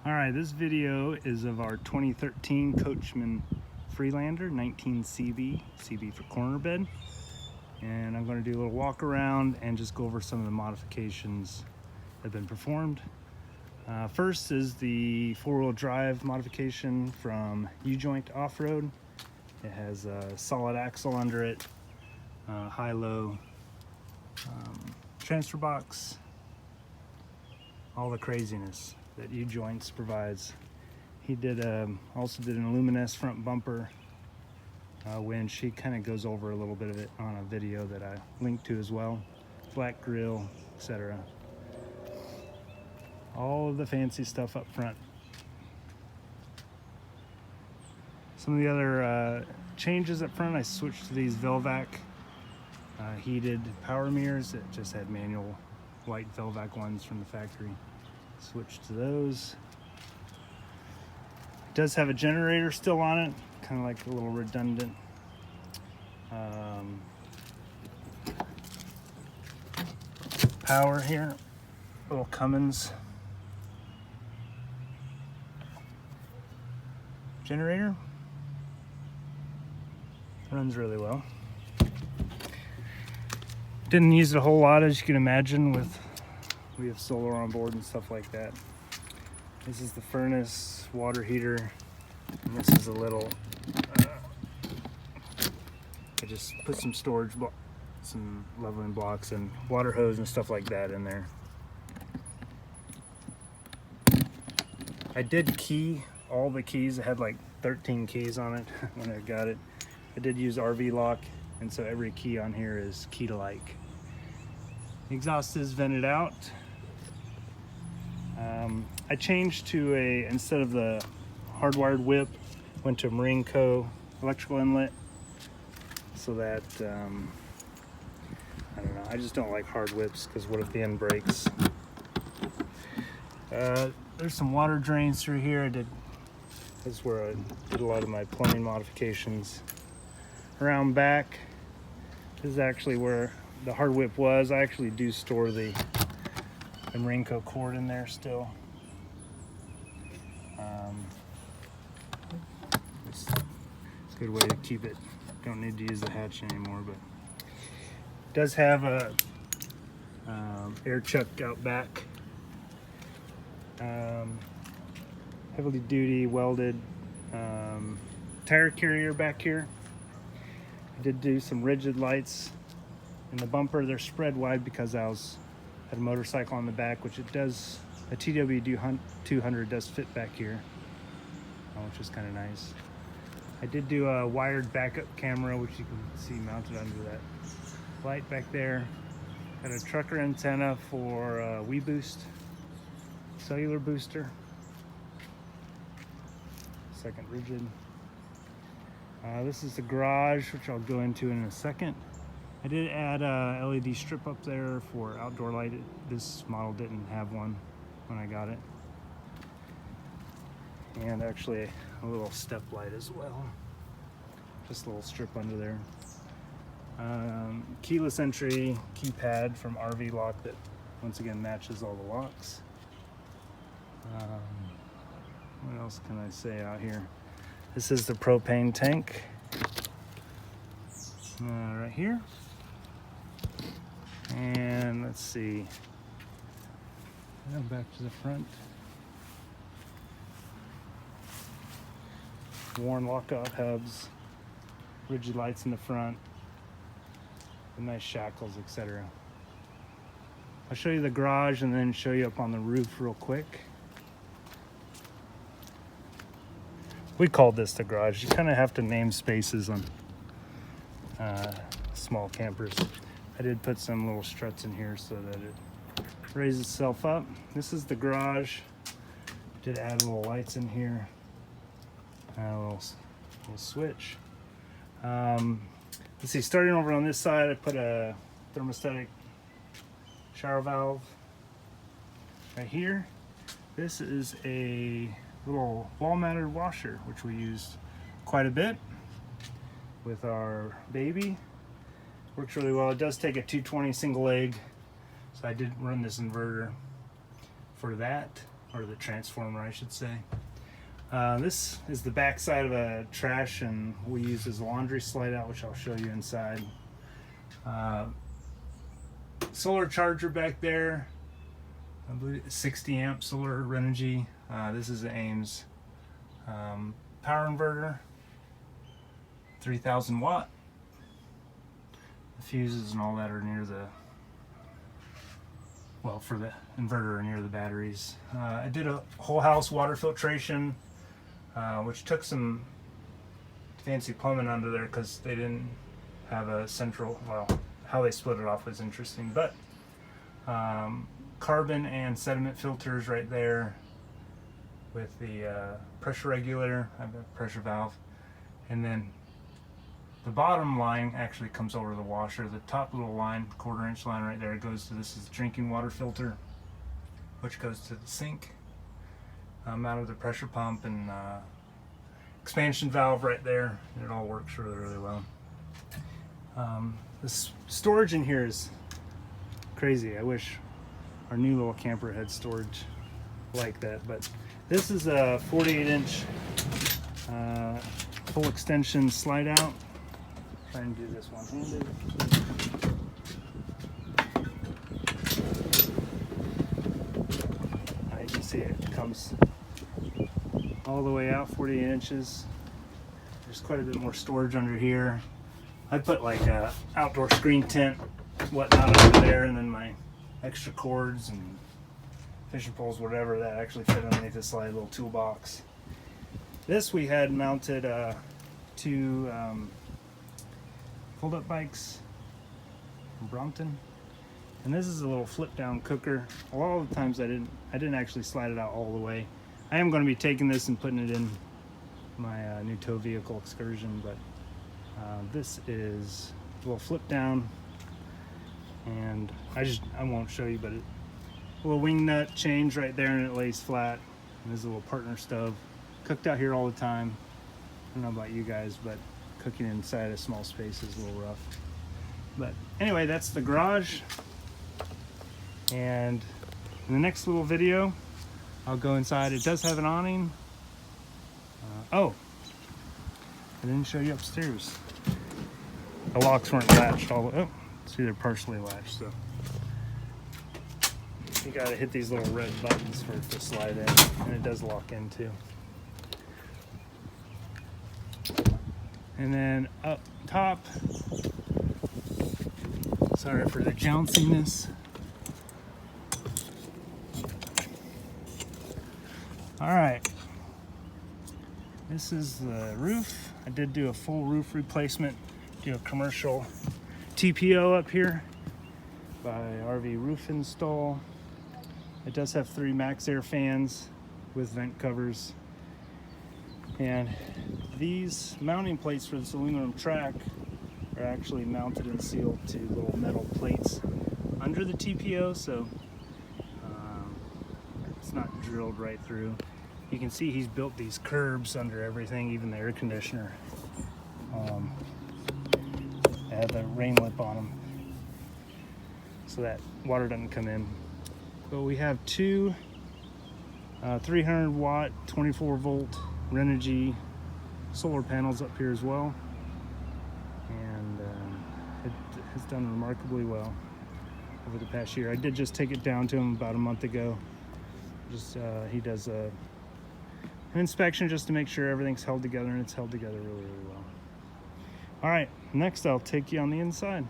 Alright, this video is of our 2013 Coachmen Freelander 19 CB for corner bed. And I'm going to do a little walk around and just go over some of the modifications that have been performed. First is the four-wheel drive modification from U-joint off-road. It has a solid axle under it, high-low transfer box, all the craziness that U-joints provides. He did also did an aluminous front bumper winch. He kind of goes over a little bit of it on a video that I linked to as well. Flat grill, etc. All of the fancy stuff up front. Some of the other changes up front, I switched to these Velvac heated power mirrors. It just had manual white Velvac ones from the factory. Switched to those. It does have a generator still on it, kind of like a little redundant. Power here, little Cummins generator. Runs really well. Didn't use it a whole lot, as you can imagine, we have solar on board and stuff like that. This is the furnace, water heater, and this is a little, I just put some some leveling blocks and water hose and stuff like that in there. I did key all the keys. I had like 13 keys on it when I got it. I did use RV lock, and so every key on here is keyed alike. The exhaust is vented out. I changed to instead of the hardwired whip, went to a Marine Co. electrical inlet, so that, I don't know, I just don't like hard whips, because what if the end breaks? There's some water drains through here. This is where I did a lot of my plumbing modifications. Around back, this is actually where the hard whip was. I actually do store the Marine Co. cord in there still. It's a good way to keep it. Don't need to use the hatch anymore, but it does have a air chuck out back. Heavily duty welded tire carrier back here. I did do some rigid lights in the bumper. They're spread wide because I had a motorcycle on the back, which it does. A TW 200 does fit back here, which is kind of nice. I did do a wired backup camera, which you can see mounted under that light back there. Got a trucker antenna for WeBoost cellular booster. Second rigid. This is the garage, which I'll go into in a second. I did add a LED strip up there for outdoor light. This model didn't have one when I got it. And actually a little step light as well. Just a little strip under there. Keyless entry keypad from RV Lock that once again matches all the locks. What else can I say out here? This is the propane tank right here. And let's see, now back to the front. Worn lockout hubs, rigid lights in the front, the nice shackles, etc. I'll show you the garage and then show you up on the roof real quick. We called this the garage. You kind of have to name spaces on small campers. I did put some little struts in here so that it raises itself up. This is the garage. Did add little lights in here. A little switch. Let's see, starting over on this side, I put a thermostatic shower valve right here. This is a little wall-mounted washer, which we used quite a bit with our baby. Works really well. It does take a 220 single leg, so I did run this inverter for that. or the transformer, I should say. This is the back side of a trash, and we use as a laundry slide out, which I'll show you inside. Solar charger back there, I believe 60 amp solar Renogy. This is the Ames power inverter, 3000 watt. The fuses and all that are near the, well, for the inverter are near the batteries. I did a whole house water filtration, which took some fancy plumbing under there because they didn't have a central, well, how they split it off was interesting, but carbon and sediment filters right there with the pressure regulator. I have a pressure valve, and then the bottom line actually comes over the washer. The top little line, 1/4 inch line right there, goes to, this is drinking water filter, which goes to the sink, out of the pressure pump, and expansion valve right there. It all works really, really well. The storage in here is crazy. I wish our new little camper had storage like that, but this is a 48 inch full extension slide out. Try and do this one-handed. You can see it comes all the way out 48 inches. There's quite a bit more storage under here. I put like a outdoor screen tent, whatnot over there, and then my extra cords and fishing poles, whatever, that actually fit underneath this slide little toolbox. This we had mounted to fold-up bikes from Brompton, and this is a little flip-down cooker. A lot of the times I didn't actually slide it out all the way. I am going to be taking this and putting it in my new tow vehicle excursion, but this is a little flip-down, and I won't show you, but a little wing nut change right there, and it lays flat. And there's a little partner stove. Cooked out here all the time. I don't know about you guys, but cooking inside a small space is a little rough. But anyway, that's the garage. And in the next little video, I'll go inside. It does have an awning. Oh, I didn't show you upstairs. The locks weren't latched all the way. Oh, see, they're partially latched, so you gotta hit these little red buttons for it to slide in, and it does lock in too. And then up top, sorry for the jounciness. All right, this is the roof. I did do a full roof replacement, do a commercial TPO up here by RV Roof Install. It does have 3 Max Air fans with vent covers. And these mounting plates for this aluminum track are actually mounted and sealed to little metal plates under the TPO, so it's not drilled right through. You can see he's built these curbs under everything, even the air conditioner. They have the rain lip on them so that water doesn't come in. But we have 2 300 watt 24 volt Renogy solar panels up here as well, and it has done remarkably well over the past year. I did just take it down to him about a month ago. He does an inspection just to make sure everything's held together, and it's held together really, really well. All right, next I'll take you on the inside.